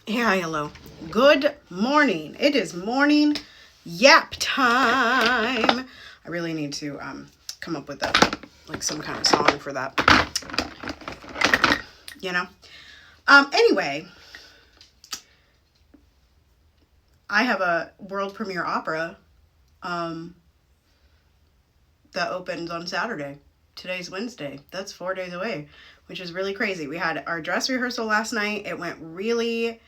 Yeah, hello. Good morning. It is morning YAP time. I really need to come up with some kind of song for that. You know? Anyway, I have a world premiere opera that opens on Saturday. Today's Wednesday. That's 4 days away, which is really crazy. We had our dress rehearsal last night. It went really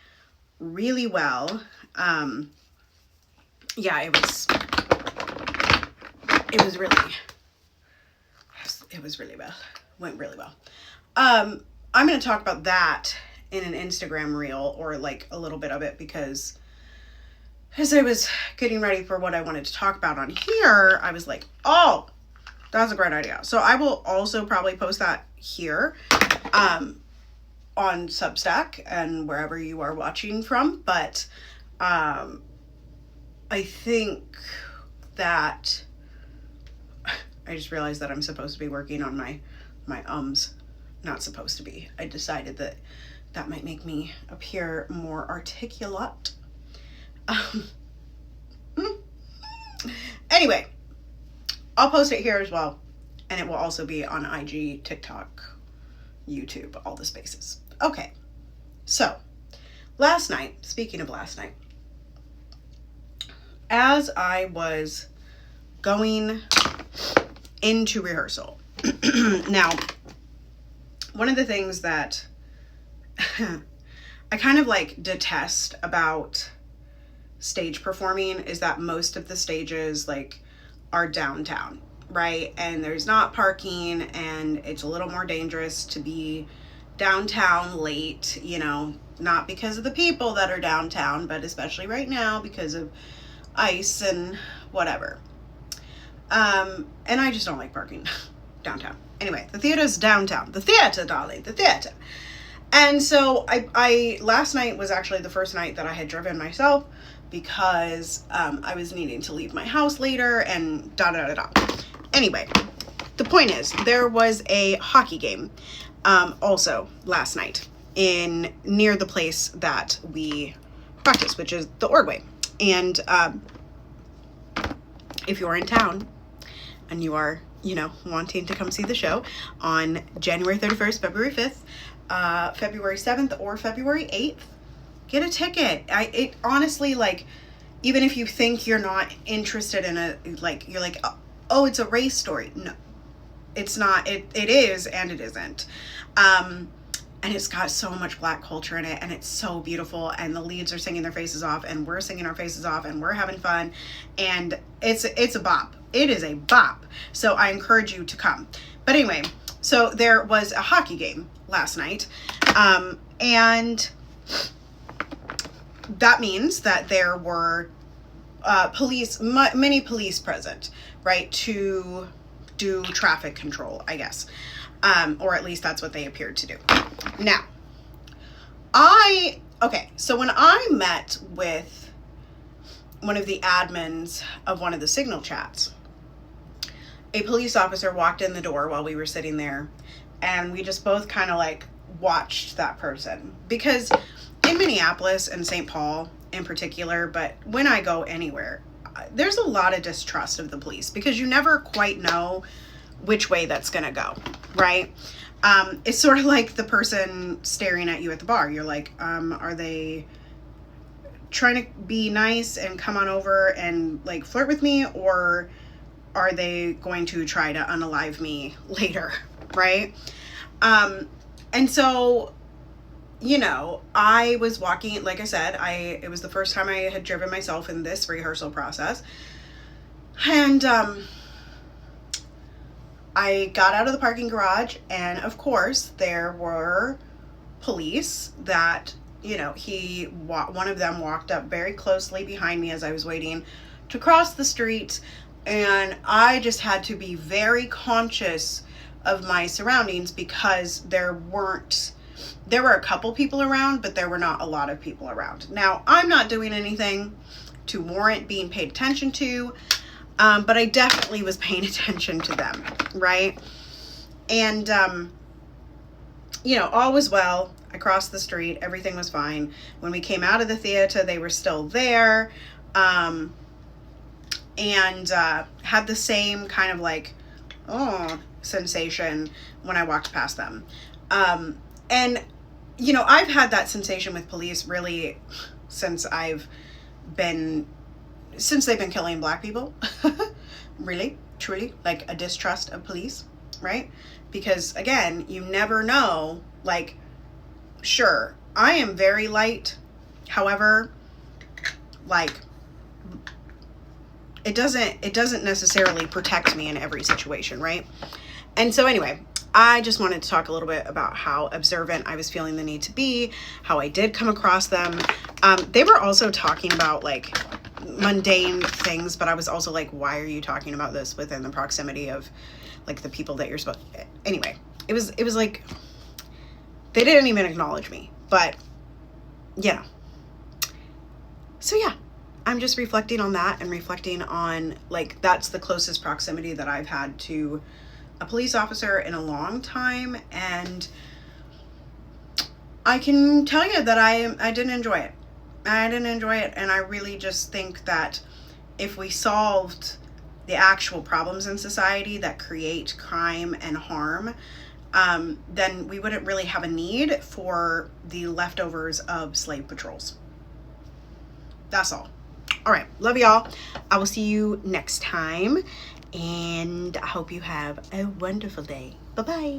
well. Yeah, it was really well. Went really well. I'm going to talk about that in an Instagram reel, or like a little bit of it, because as I was getting ready for what I wanted to talk about on here, I was like, oh, that's a great idea. So I will also probably post that here on Substack and wherever you are watching from. But I think that I just realized that I'm supposed to be working on my ums. Not supposed to be. I decided that might make me appear more articulate. Anyway, I'll post it here as well, and it will also be on IG, TikTok, YouTube, all the spaces. Okay, so last night, speaking of last night, as I was going into rehearsal, now, one of the things that I kind of like detest about stage performing is that most of the stages like are downtown, right? And there's not parking, and it's a little more dangerous to be downtown late, you know, not because of the people that are downtown, but especially right now because of ice and whatever. And I just don't like parking downtown. Anyway, the theater's downtown. The theater, darling, the theater. And so I last night was actually the first night that I had driven myself, because I was needing to leave my house later and da-da-da-da. Anyway, the point is, there was a hockey game also last night near the place that we practice, which is the Ordway. And if you're in town and you are, you know, wanting to come see the show on January 31st, February 5th, February 7th, or February 8th, get a ticket. It honestly, like, even if you think you're not interested in you're like, oh, it's a race story. No, it's not. It is, and it isn't. And it's got so much Black culture in it, and it's so beautiful, and the leads are singing their faces off, and we're singing our faces off, and we're having fun, and it's a bop. It is a bop. So I encourage you to come. But anyway, so there was a hockey game last night, and that means that there were many police present, right, to do traffic control, I guess. Or at least that's what they appeared to do. Now, so when I met with one of the admins of one of the Signal chats, a police officer walked in the door while we were sitting there, and we just both kind of like watched that person. Because in Minneapolis and St. Paul in particular, but when I go anywhere, there's a lot of distrust of the police, because you never quite know which way that's gonna go, right? It's sort of like the person staring at you at the bar. You're like, are they trying to be nice and come on over and like flirt with me, or are they going to try to unalive me later, right? And so, you know, I was walking, like I said, it was the first time I had driven myself in this rehearsal process. And I got out of the parking garage, and of course there were police that, you know, one of them walked up very closely behind me as I was waiting to cross the street, and I just had to be very conscious of my surroundings, because there were a couple people around, but there were not a lot of people around. Now, I'm not doing anything to warrant being paid attention to, but I definitely was paying attention to them, right? And, you know, all was well. I crossed the street. Everything was fine. When we came out of the theater, they were still there. And had the same kind of like, sensation when I walked past them. And, you know, I've had that sensation with police really since they've been killing black people. Really, truly, like a distrust of police, right? Because again, you never know, like, sure, I am very light. However, like, it doesn't necessarily protect me in every situation, right? And so anyway, I just wanted to talk a little bit about how observant I was feeling the need to be, how I did come across them. They were also talking about like mundane things, but I was also like, why are you talking about this within the proximity of like the people that you're supposed to? Anyway, it was like they didn't even acknowledge me, but yeah. So yeah, I'm just reflecting on that and reflecting on like that's the closest proximity that I've had to a police officer in a long time, and I can tell you that I didn't enjoy it. And I really just think that if we solved the actual problems in society that create crime and harm, then we wouldn't really have a need for the leftovers of slave patrols. That's all. All right, love y'all. I will see you next time, and I hope you have a wonderful day. Bye-bye.